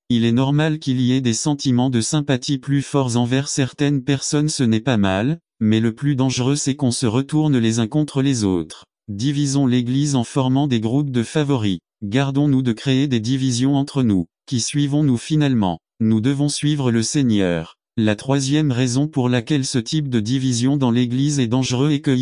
Il est normal qu'il y ait des sentiments de sympathie plus forts envers certaines personnes, ce n'est pas mal, mais le plus dangereux c'est qu'on se retourne les uns contre les autres. Divisons l'Église en formant des groupes de favoris. Gardons-nous de créer des divisions entre nous. Qui suivons-nous finalement? Nous devons suivre le Seigneur. La troisième raison pour laquelle ce type de division dans l'Église est dangereux est que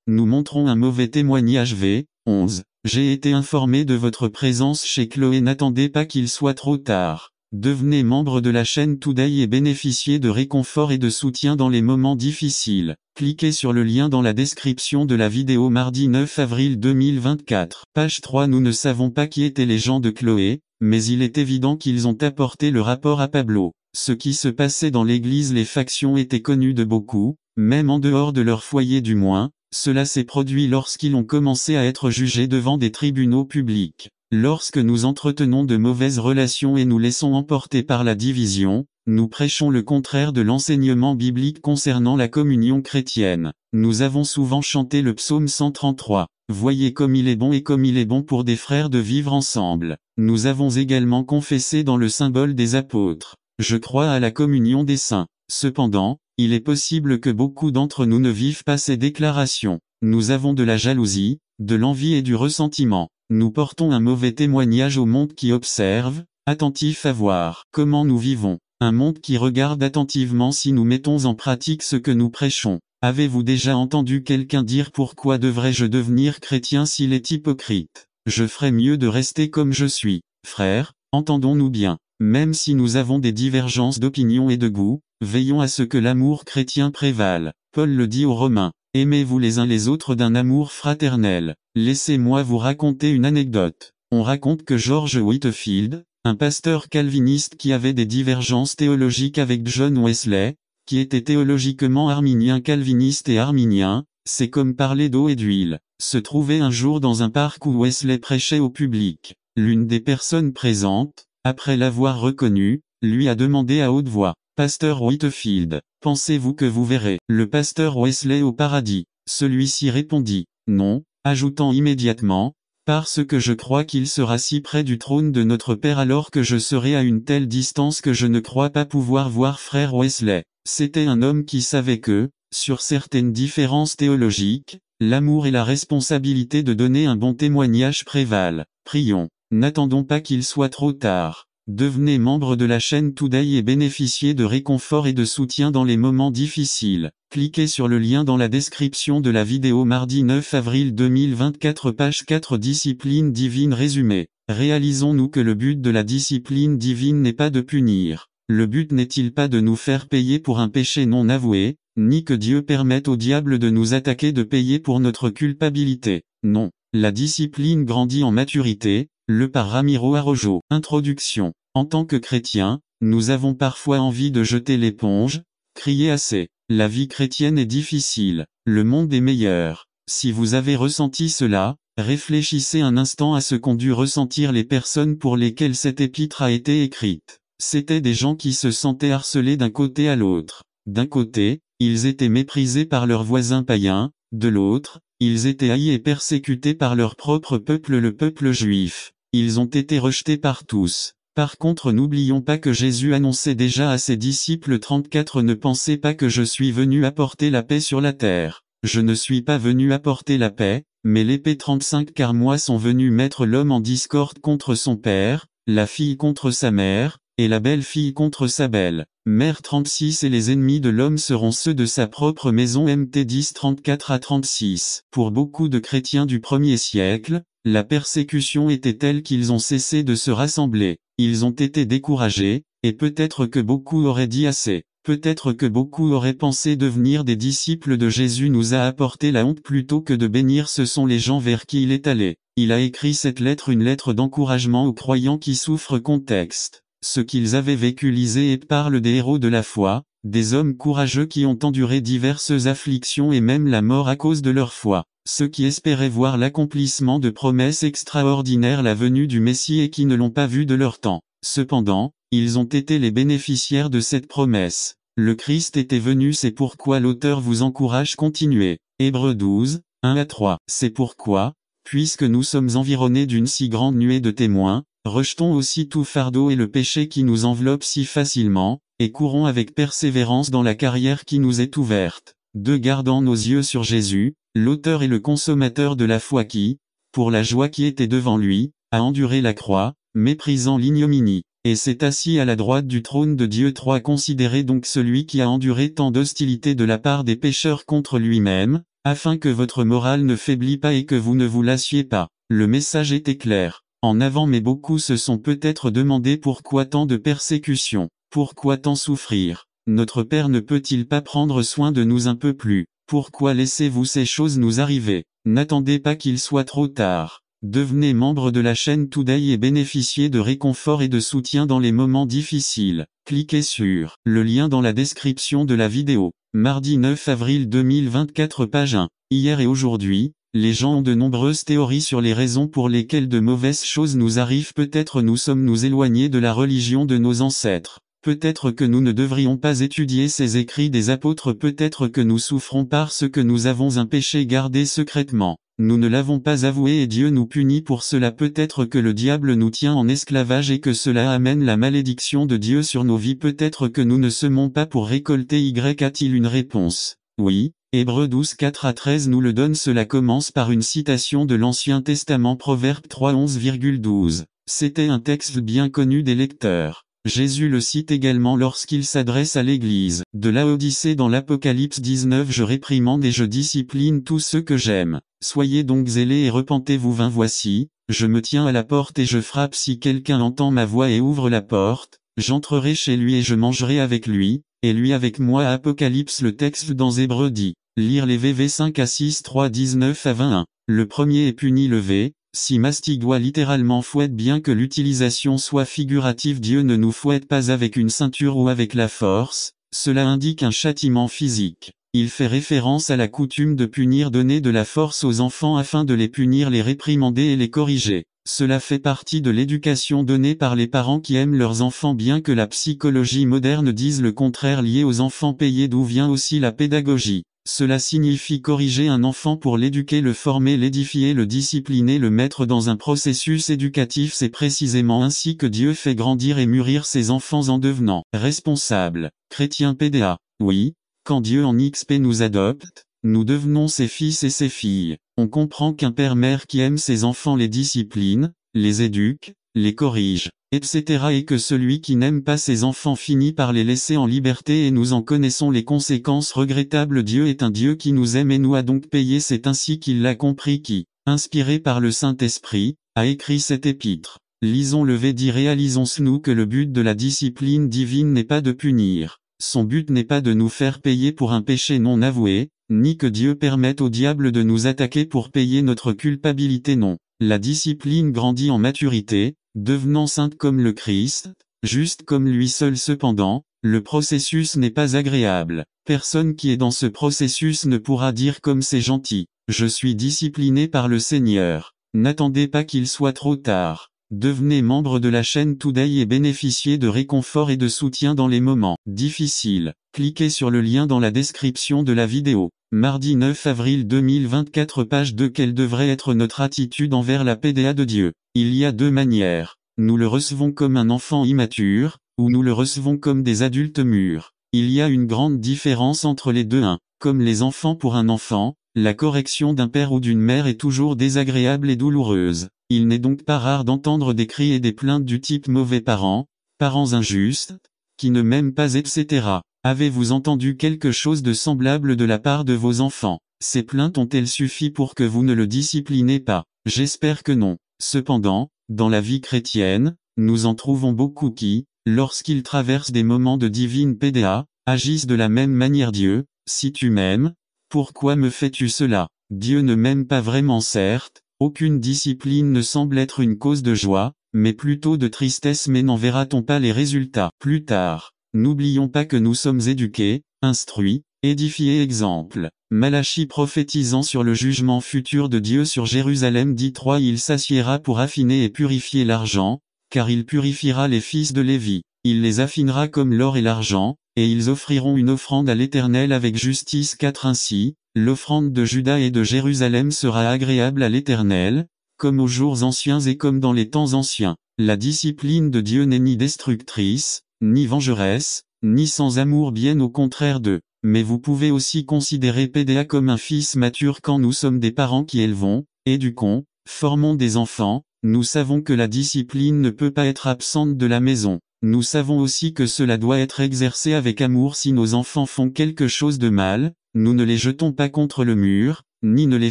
nous montrons un mauvais témoignage. V. 11. J'ai été informé de votre présence chez Chloé. N'attendez pas qu'il soit trop tard. Devenez membre de la chaîne Today et bénéficiez de réconfort et de soutien dans les moments difficiles. Cliquez sur le lien dans la description de la vidéo mardi 9 avril 2024. Page 3. Nous ne savons pas qui étaient les gens de Chloé, mais il est évident qu'ils ont apporté le rapport à Pablo. Ce qui se passait dans l'église, les factions étaient connues de beaucoup, même en dehors de leur foyer du moins. Cela s'est produit lorsqu'ils ont commencé à être jugés devant des tribunaux publics. Lorsque nous entretenons de mauvaises relations et nous laissons emporter par la division, nous prêchons le contraire de l'enseignement biblique concernant la communion chrétienne. Nous avons souvent chanté le psaume 133. Voyez comme il est bon et comme il est bon pour des frères de vivre ensemble. Nous avons également confessé dans le symbole des apôtres. Je crois à la communion des saints. Cependant, il est possible que beaucoup d'entre nous ne vivent pas ces déclarations. Nous avons de la jalousie, de l'envie et du ressentiment. Nous portons un mauvais témoignage au monde qui observe, attentif à voir comment nous vivons. Un monde qui regarde attentivement si nous mettons en pratique ce que nous prêchons. Avez-vous déjà entendu quelqu'un dire pourquoi devrais-je devenir chrétien s'il est hypocrite? Je ferais mieux de rester comme je suis. Frères, entendons-nous bien. Même si nous avons des divergences d'opinion et de goût, veillons à ce que l'amour chrétien prévale. Paul le dit aux Romains. Aimez-vous les uns les autres d'un amour fraternel. Laissez-moi vous raconter une anecdote. On raconte que George Whitefield, un pasteur calviniste qui avait des divergences théologiques avec John Wesley, qui était théologiquement arminien, calviniste et arminien, c'est comme parler d'eau et d'huile, se trouvait un jour dans un parc où Wesley prêchait au public. L'une des personnes présentes, après l'avoir reconnu, lui a demandé à haute voix: Pasteur Whitefield, pensez-vous que vous verrez le pasteur Wesley au paradis? Celui-ci répondit: non, ajoutant immédiatement: parce que je crois qu'il sera si près du trône de notre Père alors que je serai à une telle distance que je ne crois pas pouvoir voir frère Wesley. C'était un homme qui savait que, sur certaines différences théologiques, l'amour et la responsabilité de donner un bon témoignage prévalent. Prions. N'attendons pas qu'il soit trop tard. Devenez membre de la chaîne Today et bénéficiez de réconfort et de soutien dans les moments difficiles. Cliquez sur le lien dans la description de la vidéo mardi 9 avril 2024 page 4 Discipline divine résumé. Réalisons-nous que le but de la discipline divine n'est pas de punir. Le but n'est-il pas de nous faire payer pour un péché non avoué, ni que Dieu permette au diable de nous attaquer de payer pour notre culpabilité? Non. La discipline grandit en maturité. Par Ramiro Arrojo. Introduction. En tant que chrétien, nous avons parfois envie de jeter l'éponge, crier assez. La vie chrétienne est difficile. Le monde est meilleur. Si vous avez ressenti cela, réfléchissez un instant à ce qu'ont dû ressentir les personnes pour lesquelles cette épître a été écrite. C'étaient des gens qui se sentaient harcelés d'un côté à l'autre. D'un côté, ils étaient méprisés par leurs voisins païens, de l'autre, ils étaient haïs et persécutés par leur propre peuple, le peuple juif. Ils ont été rejetés par tous. Par contre, n'oublions pas que Jésus annonçait déjà à ses disciples 34 « Ne pensez pas que je suis venu apporter la paix sur la terre. Je ne suis pas venu apporter la paix, mais l'épée. 35 Car moi sont venus mettre l'homme en discorde contre son père, la fille contre sa mère, et la belle-fille contre sa belle-mère. 36 Et les ennemis de l'homme seront ceux de sa propre maison. Mt 10 34 à 36. Pour beaucoup de chrétiens du premier siècle, la persécution était telle qu'ils ont cessé de se rassembler. Ils ont été découragés, et peut-être que beaucoup auraient dit assez. Peut-être que beaucoup auraient pensé devenir des disciples de Jésus nous a apporté la honte plutôt que de bénir. Ce sont les gens vers qui il est allé. Il a écrit cette lettre, une lettre d'encouragement aux croyants qui souffrent. Contexte. Ce qu'ils avaient vécu. Lisez et parle des héros de la foi, des hommes courageux qui ont enduré diverses afflictions et même la mort à cause de leur foi. Ceux qui espéraient voir l'accomplissement de promesses extraordinaires, la venue du Messie et qui ne l'ont pas vu de leur temps. Cependant, ils ont été les bénéficiaires de cette promesse. Le Christ était venu, c'est pourquoi l'auteur vous encourage. Continuez. Hébreux 12, 1 à 3. C'est pourquoi, puisque nous sommes environnés d'une si grande nuée de témoins, Rejetons aussi tout fardeau et le péché qui nous enveloppe si facilement, et courons avec persévérance dans la carrière qui nous est ouverte. 2. Gardant nos yeux sur Jésus, l'auteur et le consommateur de la foi qui, pour la joie qui était devant lui, a enduré la croix, méprisant l'ignominie, et s'est assis à la droite du trône de Dieu. 3. Considérez donc celui qui a enduré tant d'hostilité de la part des pécheurs contre lui-même, afin que votre morale ne faiblit pas et que vous ne vous lassiez pas. Le message était clair. En avant, mais beaucoup se sont peut-être demandé pourquoi tant de persécutions, pourquoi tant souffrir. Notre Père ne peut-il pas prendre soin de nous un peu plus? Pourquoi laissez-vous ces choses nous arriver? N'attendez pas qu'il soit trop tard. Devenez membre de la chaîne Today et bénéficiez de réconfort et de soutien dans les moments difficiles. Cliquez sur le lien dans la description de la vidéo. Mardi 9 avril 2024, page 1. Hier et aujourd'hui, les gens ont de nombreuses théories sur les raisons pour lesquelles de mauvaises choses nous arrivent. Peut-être nous sommes-nous éloignés de la religion de nos ancêtres. Peut-être que nous ne devrions pas étudier ces écrits des apôtres. Peut-être que nous souffrons parce que nous avons un péché gardé secrètement. Nous ne l'avons pas avoué et Dieu nous punit pour cela. Peut-être que le diable nous tient en esclavage et que cela amène la malédiction de Dieu sur nos vies. Peut-être que nous ne semons pas pour récolter. A-t-il une réponse? Oui. Hébreux 12, 4-13 nous le donne. Cela commence par une citation de l'Ancien Testament, Proverbe 3, 11,12. C'était un texte bien connu des lecteurs. Jésus le cite également lorsqu'il s'adresse à l'église de Laodicée dans l'Apocalypse 19. Je réprimande et je discipline tous ceux que j'aime. Soyez donc zélés et repentez-vous. 20. Voici, je me tiens à la porte et je frappe. Si quelqu'un entend ma voix et ouvre la porte, j'entrerai chez lui et je mangerai avec lui, et lui avec moi. Apocalypse. Le texte dans Hébreux dit, lire les VV 5-6, 3, 19-21. Le premier est puni. Le V. Si mastique doit littéralement fouette, bien que l'utilisation soit figurative. Dieu ne nous fouette pas avec une ceinture ou avec la force, cela indique un châtiment physique. Il fait référence à la coutume de punir, donner de la force aux enfants afin de les punir, les réprimander et les corriger. Cela fait partie de l'éducation donnée par les parents qui aiment leurs enfants, bien que la psychologie moderne dise le contraire lié aux enfants payés, d'où vient aussi la pédagogie. Cela signifie corriger un enfant pour l'éduquer, le former, l'édifier, le discipliner, le mettre dans un processus éducatif. C'est précisément ainsi que Dieu fait grandir et mûrir ses enfants en devenant responsables. Chrétien PDA. Oui, quand Dieu en XP nous adopte, nous devenons ses fils et ses filles. On comprend qu'un père-mère qui aime ses enfants les discipline, les éduque, les corrige, etc. et que celui qui n'aime pas ses enfants finit par les laisser en liberté, et nous en connaissons les conséquences regrettables. Dieu est un Dieu qui nous aime et nous a donc payé. C'est ainsi qu'il l'a compris, qui, inspiré par le Saint-Esprit, a écrit cette épître. Lisons le V. Réalisons-nous que le but de la discipline divine n'est pas de punir. Son but n'est pas de nous faire payer pour un péché non avoué, ni que Dieu permette au diable de nous attaquer pour payer notre culpabilité. Non. La discipline grandit en maturité, devenant sainte comme le Christ, juste comme lui seul. Cependant, le processus n'est pas agréable. Personne qui est dans ce processus ne pourra dire comme c'est gentil, je suis discipliné par le Seigneur. N'attendez pas qu'il soit trop tard. Devenez membre de la chaîne Today et bénéficiez de réconfort et de soutien dans les moments difficiles. Cliquez sur le lien dans la description de la vidéo. Mardi 9 avril 2024, page 2. Quelle devrait être notre attitude envers la PDA de Dieu? Il y a deux manières. Nous le recevons comme un enfant immature, ou nous le recevons comme des adultes mûrs. Il y a une grande différence entre les deux. 1. Comme les enfants. Pour un enfant, la correction d'un père ou d'une mère est toujours désagréable et douloureuse. Il n'est donc pas rare d'entendre des cris et des plaintes du type mauvais parents, parents injustes, qui ne m'aiment pas, etc. Avez-vous entendu quelque chose de semblable de la part de vos enfants? Ces plaintes ont-elles suffi pour que vous ne le disciplinez pas? J'espère que non. Cependant, dans la vie chrétienne, nous en trouvons beaucoup qui, lorsqu'ils traversent des moments de divine PDA, agissent de la même manière. Dieu, si tu m'aimes, pourquoi me fais-tu cela? Dieu ne m'aime pas vraiment, certes. Aucune discipline ne semble être une cause de joie, mais plutôt de tristesse. Mais n'en verra-t-on pas les résultats plus tard? N'oublions pas que nous sommes éduqués, instruits, édifiés. Exemple, Malachie prophétisant sur le jugement futur de Dieu sur Jérusalem dit 3. Il s'assiera pour affiner et purifier l'argent, car il purifiera les fils de Lévi. Il les affinera comme l'or et l'argent, et ils offriront une offrande à l'Éternel avec justice. 4. Ainsi, l'offrande de Juda et de Jérusalem sera agréable à l'Éternel, comme aux jours anciens et comme dans les temps anciens. La discipline de Dieu n'est ni destructrice, ni vengeresse, ni sans amour, bien au contraire d'eux. Mais vous pouvez aussi considérer PDA comme un fils mature quand nous sommes des parents qui élevons, éduquons, formons des enfants. Nous savons que la discipline ne peut pas être absente de la maison. Nous savons aussi que cela doit être exercé avec amour. Si nos enfants font quelque chose de mal, nous ne les jetons pas contre le mur, ni ne les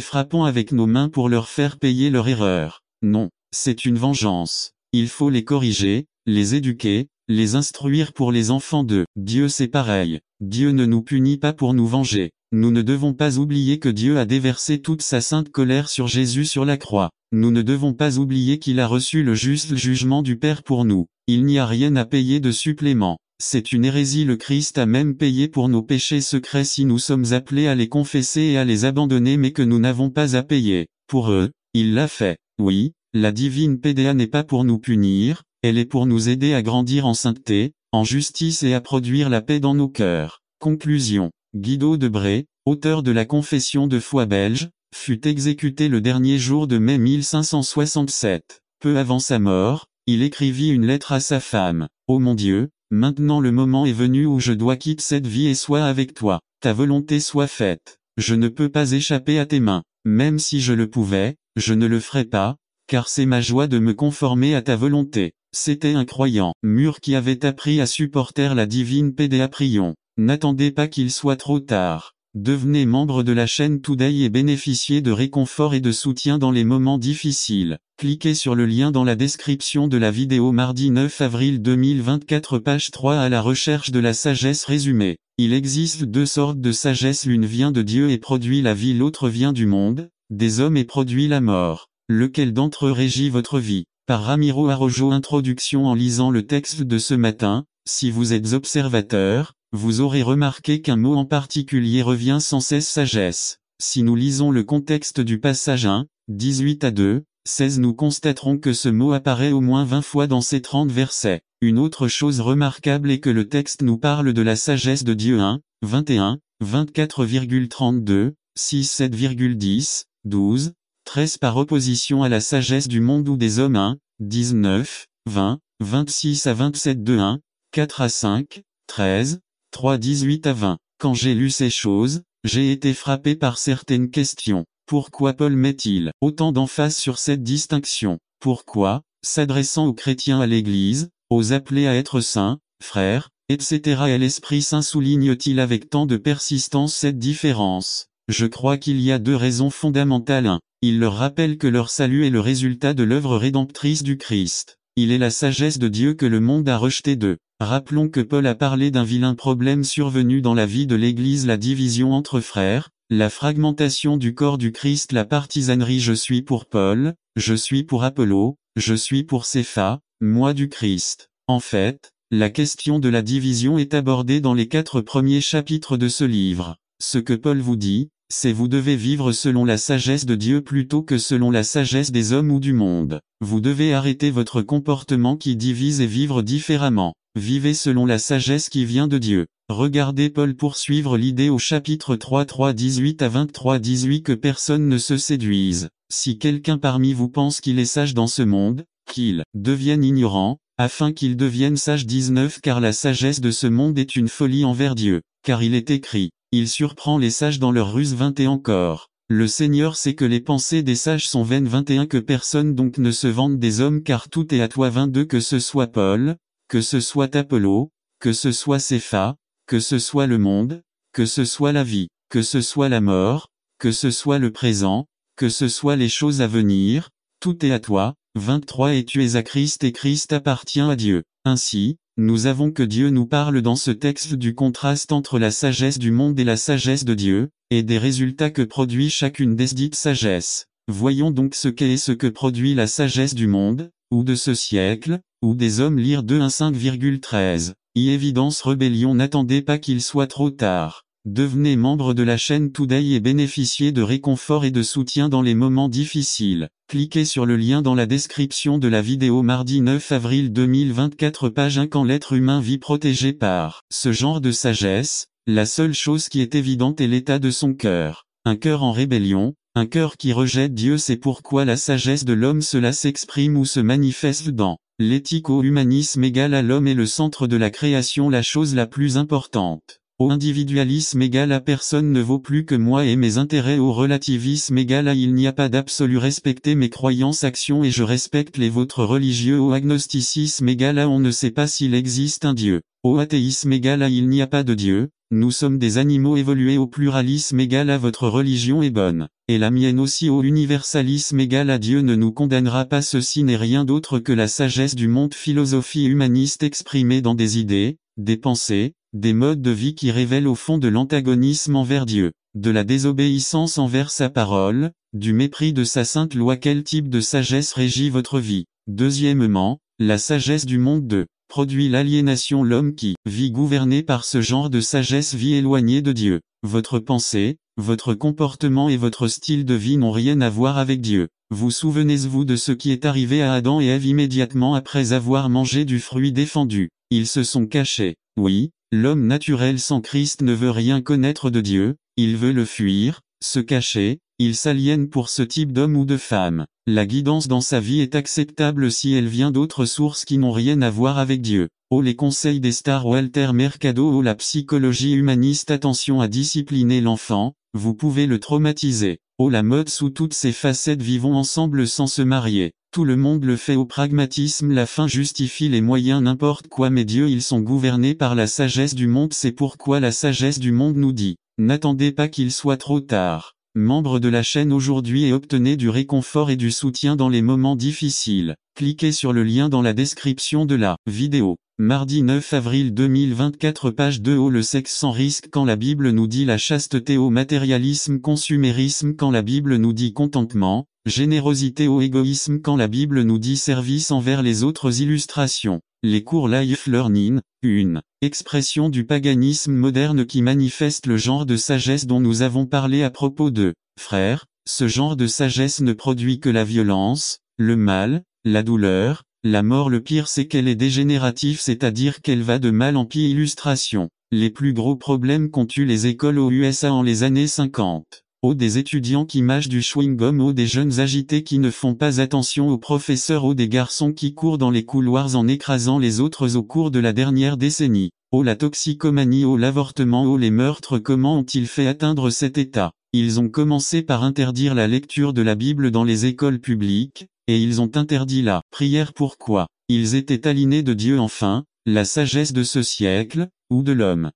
frappons avec nos mains pour leur faire payer leur erreur. Non, c'est une vengeance. Il faut les corriger, les éduquer, les instruire. Pour les enfants de Dieu c'est pareil. Dieu ne nous punit pas pour nous venger. Nous ne devons pas oublier que Dieu a déversé toute sa sainte colère sur Jésus sur la croix. Nous ne devons pas oublier qu'il a reçu le juste jugement du Père pour nous. Il n'y a rien à payer de supplément. C'est une hérésie. Le Christ a même payé pour nos péchés secrets si nous sommes appelés à les confesser et à les abandonner, mais que nous n'avons pas à payer. Pour eux, il l'a fait. Oui, la divine PDA n'est pas pour nous punir, elle est pour nous aider à grandir en sainteté, en justice et à produire la paix dans nos cœurs. Conclusion. Guido Debré, auteur de la Confession de foi belge, fut exécuté le dernier jour de mai 1567. Peu avant sa mort, il écrivit une lettre à sa femme. « Ô mon Dieu, maintenant le moment est venu où je dois quitter cette vie et sois avec toi. Ta volonté soit faite. Je ne peux pas échapper à tes mains. Même si je le pouvais, je ne le ferais pas, car c'est ma joie de me conformer à ta volonté. » C'était un croyant mûr qui avait appris à supporter la divine PDA. Prions. N'attendez pas qu'il soit trop tard. Devenez membre de la chaîne Today et bénéficiez de réconfort et de soutien dans les moments difficiles. Cliquez sur le lien dans la description de la vidéo. Mardi 9 avril 2024, page 3. À la recherche de la sagesse résumée. Il existe deux sortes de sagesse, l'une vient de Dieu et produit la vie, l'autre vient du monde, des hommes et produit la mort. Lequel d'entre eux régit votre vie? Par Ramiro Araujo. Introduction. En lisant le texte de ce matin, si vous êtes observateur, vous aurez remarqué qu'un mot en particulier revient sans cesse: sagesse. Si nous lisons le contexte du passage 1, 18 à 2, 16, nous constaterons que ce mot apparaît au moins 20 fois dans ces 30 versets. Une autre chose remarquable est que le texte nous parle de la sagesse de Dieu 1, 21, 24,32, 6, 7,10, 12, 13 par opposition à la sagesse du monde ou des hommes 1, 19, 20, 26 à 27 de 1, 4 à 5, 13, 3, 18 à 20. Quand j'ai lu ces choses, j'ai été frappé par certaines questions. Pourquoi Paul met-il autant d'emphase sur cette distinction? Pourquoi, s'adressant aux chrétiens, à l'Église, aux appelés à être saints, frères, etc. et l'Esprit Saint, souligne-t-il avec tant de persistance cette différence? Je crois qu'il y a deux raisons fondamentales. 1. Il leur rappelle que leur salut est le résultat de l'œuvre rédemptrice du Christ. Il est la sagesse de Dieu que le monde a rejetée. 2. Rappelons que Paul a parlé d'un vilain problème survenu dans la vie de l'Église: la division entre frères, la fragmentation du corps du Christ, la partisanerie. Je suis pour Paul, je suis pour Apollo, je suis pour Cépha, moi du Christ. En fait, la question de la division est abordée dans les 4 premiers chapitres de ce livre. Ce que Paul vous dit, c'est: vous devez vivre selon la sagesse de Dieu plutôt que selon la sagesse des hommes ou du monde. Vous devez arrêter votre comportement qui divise et vivre différemment. Vivez selon la sagesse qui vient de Dieu. Regardez Paul poursuivre l'idée au chapitre 3, 18 à 23, 18, que personne ne se séduise. Si quelqu'un parmi vous pense qu'il est sage dans ce monde, qu'il devienne ignorant, afin qu'il devienne sage. 19, car la sagesse de ce monde est une folie envers Dieu. Car il est écrit: il surprend les sages dans leur ruse. 20 et encore: le Seigneur sait que les pensées des sages sont vaines. 21, que personne donc ne se vante des hommes, car tout est à toi. 22, que ce soit Paul, que ce soit Apollo, que ce soit Cépha, que ce soit le monde, que ce soit la vie, que ce soit la mort, que ce soit le présent, que ce soit les choses à venir, tout est à toi. 23, et tu es à Christ et Christ appartient à Dieu. Ainsi, nous avons que Dieu nous parle dans ce texte du contraste entre la sagesse du monde et la sagesse de Dieu, et des résultats que produit chacune des dites sagesses. Voyons donc ce qu'est et ce que produit la sagesse du monde, ou de ce siècle, ou des hommes. Lire 2 1 5,13. Évidence rébellion. N'attendez pas qu'il soit trop tard. Devenez membre de la chaîne Today et bénéficiez de réconfort et de soutien dans les moments difficiles. Cliquez sur le lien dans la description de la vidéo. Mardi 9 avril 2024, page 1. Quand l'être humain vit protégé par ce genre de sagesse, la seule chose qui est évidente est l'état de son cœur. Un cœur en rébellion, Un cœur qui rejette Dieu, c'est pourquoi la sagesse de l'homme cela s'exprime ou se manifeste dans l'éthico-humanisme égal à l'homme est le centre de la création, la chose la plus importante. Au individualisme égal à personne ne vaut plus que moi et mes intérêts, au relativisme égal à il n'y a pas d'absolu, respectez mes croyances, actions et je respecte les vôtres religieux, au agnosticisme égal à on ne sait pas s'il existe un Dieu, au athéisme égal à il n'y a pas de Dieu, nous sommes des animaux évolués, au pluralisme égal à votre religion est bonne, et la mienne aussi, au universalisme égal à Dieu ne nous condamnera pas, ceci n'est rien d'autre que la sagesse du monde, philosophie humaniste exprimée dans des idées, des pensées, des modes de vie qui révèlent au fond de l'antagonisme envers Dieu, de la désobéissance envers sa parole, du mépris de sa sainte loi. Quel type de sagesse régit votre vie? Deuxièmement, la sagesse du monde produit l'aliénation. L'homme qui vit gouverné par ce genre de sagesse vit éloigné de Dieu. Votre pensée, votre comportement et votre style de vie n'ont rien à voir avec Dieu. Vous souvenez-vous de ce qui est arrivé à Adam et Ève immédiatement après avoir mangé du fruit défendu? Ils se sont cachés. Oui, l'homme naturel sans Christ ne veut rien connaître de Dieu, il veut le fuir, se cacher, il s'aliène pour ce type d'homme ou de femme. La guidance dans sa vie est acceptable si elle vient d'autres sources qui n'ont rien à voir avec Dieu. Oh, les conseils des stars Walter Mercado. Oh, la psychologie humaniste. Attention à discipliner l'enfant, vous pouvez le traumatiser. Oh, la mode sous toutes ses facettes. Vivons ensemble sans se marier. Tout le monde le fait. Au pragmatisme, la fin justifie les moyens, n'importe quoi, mais Dieu, ils sont gouvernés par la sagesse du monde. C'est pourquoi la sagesse du monde nous dit, n'attendez pas qu'il soit trop tard. Membre de la chaîne aujourd'hui et obtenez du réconfort et du soutien dans les moments difficiles. Cliquez sur le lien dans la description de la vidéo. Mardi 9 avril 2024, page 2. Oh, le sexe sans risque quand la Bible nous dit la chasteté. Au matérialisme, consumérisme quand la Bible nous dit contentement, générosité. Au égoïsme quand la Bible nous dit service envers les autres. Illustration. Les cours Life Learning, une expression du paganisme moderne qui manifeste le genre de sagesse dont nous avons parlé à propos de frères. Ce genre de sagesse ne produit que la violence, le mal, la douleur, la mort. Le pire, c'est qu'elle est dégénérative, c'est-à-dire qu'elle va de mal en pis. Illustration. Les plus gros problèmes qu'ont eu les écoles aux USA en les années 50. Oh, des étudiants qui mâchent du chewing-gum. Oh, des jeunes agités qui ne font pas attention aux professeurs. Oh, des garçons qui courent dans les couloirs en écrasant les autres au cours de la dernière décennie. Oh, la toxicomanie. Oh, l'avortement. Oh, les meurtres. Comment ont-ils fait atteindre cet état? Ils ont commencé par interdire la lecture de la Bible dans les écoles publiques, et ils ont interdit la prière. Pourquoi? Ils étaient aliénés de Dieu. Enfin, la sagesse de ce siècle, ou de l'homme.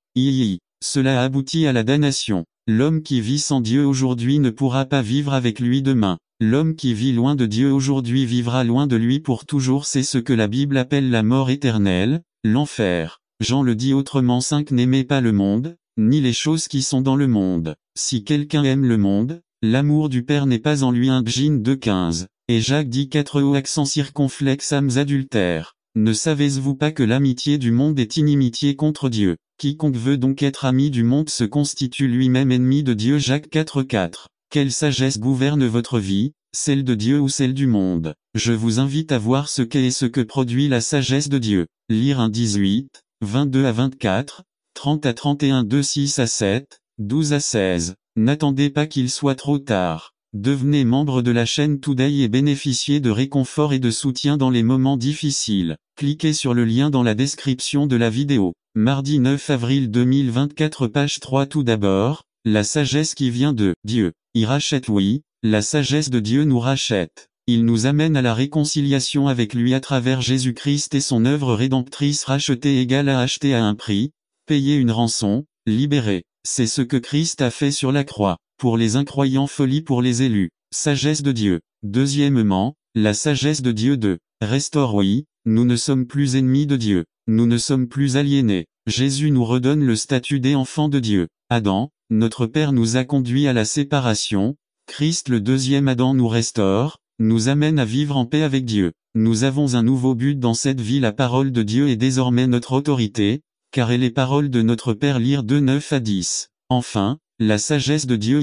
Cela a abouti à la damnation. L'homme qui vit sans Dieu aujourd'hui ne pourra pas vivre avec lui demain. L'homme qui vit loin de Dieu aujourd'hui vivra loin de lui pour toujours. C'est ce que la Bible appelle la mort éternelle, l'enfer. Jean le dit autrement 5. N'aimez pas le monde, ni les choses qui sont dans le monde. Si quelqu'un aime le monde, l'amour du Père n'est pas en lui. 1 Jean 2,15. Et Jacques dit 4 au accent circonflexe. Âmes adultères. Ne savez-vous pas que l'amitié du monde est inimitié contre Dieu? Quiconque veut donc être ami du monde se constitue lui-même ennemi de Dieu. Jacques 4,4. Quelle sagesse gouverne votre vie, celle de Dieu ou celle du monde? Je vous invite à voir ce qu'est et ce que produit la sagesse de Dieu. Lire 1 18, 22 à 24, 30 à 31, 2 6 à 7, 12 à 16. N'attendez pas qu'il soit trop tard. Devenez membre de la chaîne Today et bénéficiez de réconfort et de soutien dans les moments difficiles. Cliquez sur le lien dans la description de la vidéo. Mardi 9 avril 2024, page 3. Tout d'abord, la sagesse qui vient de Dieu. Il rachète. Oui, la sagesse de Dieu nous rachète. Il nous amène à la réconciliation avec lui à travers Jésus-Christ et son œuvre rédemptrice. Racheter égale à acheter à un prix, payer une rançon, libérer. C'est ce que Christ a fait sur la croix. Pour les incroyants, folie pour les élus. Sagesse de Dieu. Deuxièmement, la sagesse de Dieu restaure. Oui, nous ne sommes plus ennemis de Dieu. Nous ne sommes plus aliénés. Jésus nous redonne le statut d'enfants de Dieu. Adam, notre Père, nous a conduits à la séparation. Christ, le deuxième Adam, nous restaure, nous amène à vivre en paix avec Dieu. Nous avons un nouveau but dans cette vie. La parole de Dieu est désormais notre autorité, car elle est parole de notre Père. Lire 2 9 à 10. Enfin, la sagesse de Dieu.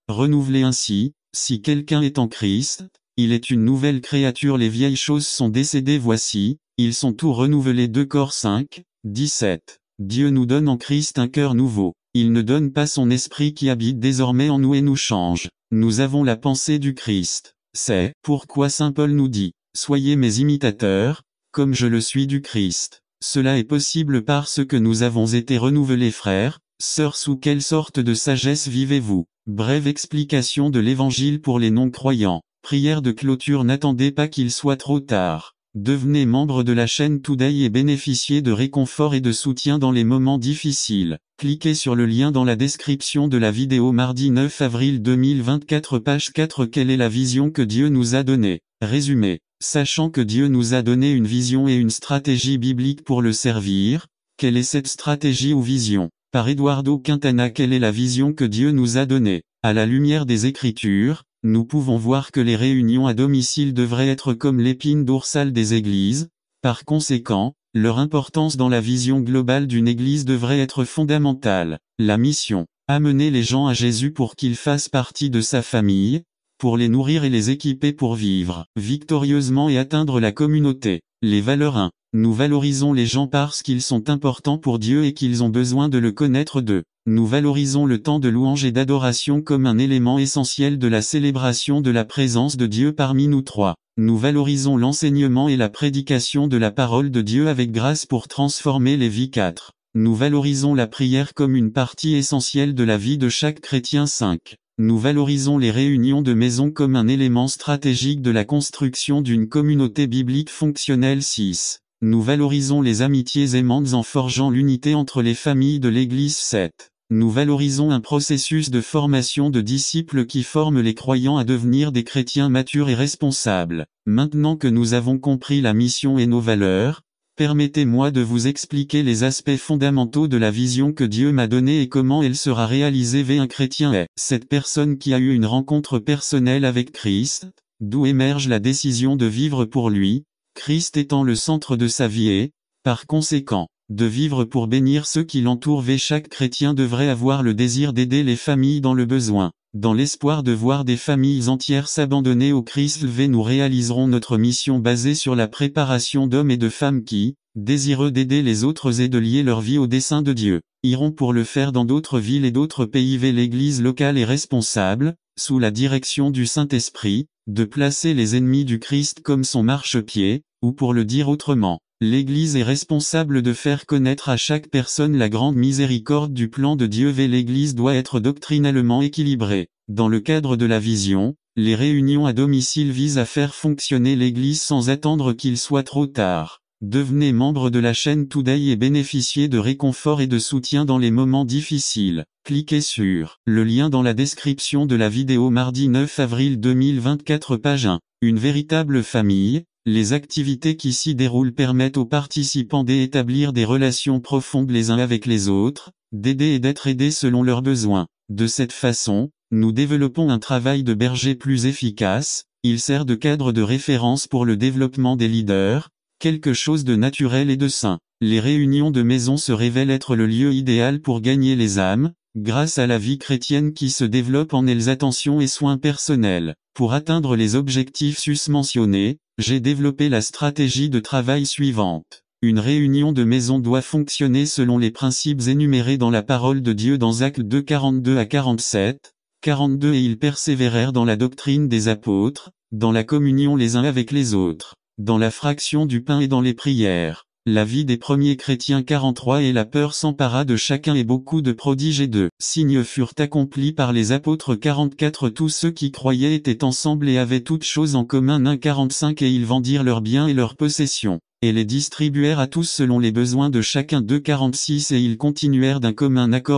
Renouvelée ainsi, si quelqu'un est en Christ, il est une nouvelle créature. Les vieilles choses sont décédées, voici, ils sont tout renouvelés. 2 Cor 5, 17. Dieu nous donne en Christ un cœur nouveau. Il ne donne pas son esprit qui habite désormais en nous et nous change. Nous avons la pensée du Christ. C'est pourquoi saint Paul nous dit, « Soyez mes imitateurs, comme je le suis du Christ ». Cela est possible parce que nous avons été renouvelés frères, sœurs. Sous quelle sorte de sagesse vivez-vous? Brève explication de l'Évangile pour les non-croyants. Prière de clôture. N'attendez pas qu'il soit trop tard. Devenez membre de la chaîne Today et bénéficiez de réconfort et de soutien dans les moments difficiles. Cliquez sur le lien dans la description de la vidéo. Mardi 9 avril 2024, page 4. Quelle est la vision que Dieu nous a donnée? Résumé. Sachant que Dieu nous a donné une vision et une stratégie biblique pour le servir, quelle est cette stratégie ou vision? Par Eduardo Quintana. Quelle est la vision que Dieu nous a donnée? À la lumière des Écritures, nous pouvons voir que les réunions à domicile devraient être comme l'épine dorsale des églises. Par conséquent, leur importance dans la vision globale d'une église devrait être fondamentale. La mission: amener les gens à Jésus pour qu'ils fassent partie de sa famille, pour les nourrir et les équiper pour vivre victorieusement et atteindre la communauté. Les valeurs 1. Nous valorisons les gens parce qu'ils sont importants pour Dieu et qu'ils ont besoin de le connaître. 2. Nous valorisons le temps de louange et d'adoration comme un élément essentiel de la célébration de la présence de Dieu parmi nous. 3. Nous valorisons l'enseignement et la prédication de la parole de Dieu avec grâce pour transformer les vies. 4. Nous valorisons la prière comme une partie essentielle de la vie de chaque chrétien. 5. Nous valorisons les réunions de maison comme un élément stratégique de la construction d'une communauté biblique fonctionnelle. 6. Nous valorisons les amitiés aimantes en forgeant l'unité entre les familles de l'Église. 7. Nous valorisons un processus de formation de disciples qui forme les croyants à devenir des chrétiens matures et responsables. Maintenant que nous avons compris la mission et nos valeurs, permettez-moi de vous expliquer les aspects fondamentaux de la vision que Dieu m'a donnée et comment elle sera réalisée. Un chrétien est cette personne qui a eu une rencontre personnelle avec Christ, d'où émerge la décision de vivre pour lui, Christ étant le centre de sa vie et, par conséquent, de vivre pour bénir ceux qui l'entourent. Chaque chrétien devrait avoir le désir d'aider les familles dans le besoin, dans l'espoir de voir des familles entières s'abandonner au Christ. Nous réaliserons notre mission basée sur la préparation d'hommes et de femmes qui, désireux d'aider les autres et de lier leur vie au dessein de Dieu, iront pour le faire dans d'autres villes et d'autres pays. L'Église locale est responsable, sous la direction du Saint-Esprit, de placer les ennemis du Christ comme son marchepied, ou pour le dire autrement, l'Église est responsable de faire connaître à chaque personne la grande miséricorde du plan de Dieu. L'Église doit être doctrinalement équilibrée. Dans le cadre de la vision, les réunions à domicile visent à faire fonctionner l'Église sans attendre qu'il soit trop tard. Devenez membre de la chaîne Today et bénéficiez de réconfort et de soutien dans les moments difficiles. Cliquez sur le lien dans la description de la vidéo. Mardi 9 avril 2024, page 1. Une véritable famille. Les activités qui s'y déroulent permettent aux participants d'établir des relations profondes les uns avec les autres, d'aider et d'être aidés selon leurs besoins. De cette façon, nous développons un travail de berger plus efficace. Il sert de cadre de référence pour le développement des leaders, quelque chose de naturel et de sain. Les réunions de maison se révèlent être le lieu idéal pour gagner les âmes, grâce à la vie chrétienne qui se développe en elles. Attention et soins personnels. Pour atteindre les objectifs susmentionnés, j'ai développé la stratégie de travail suivante. Une réunion de maison doit fonctionner selon les principes énumérés dans la parole de Dieu dans Actes 2, 42 à 47. 42 Et ils persévérèrent dans la doctrine des apôtres, dans la communion les uns avec les autres, dans la fraction du pain et dans les prières. La vie des premiers chrétiens. 43 Et la peur s'empara de chacun et beaucoup de prodiges et de signes furent accomplis par les apôtres. 44 Tous ceux qui croyaient étaient ensemble et avaient toutes choses en commun. 45 Et ils vendirent leurs biens et leurs possessions, et les distribuèrent à tous selon les besoins de chacun. 46 Et ils continuèrent d'un commun accord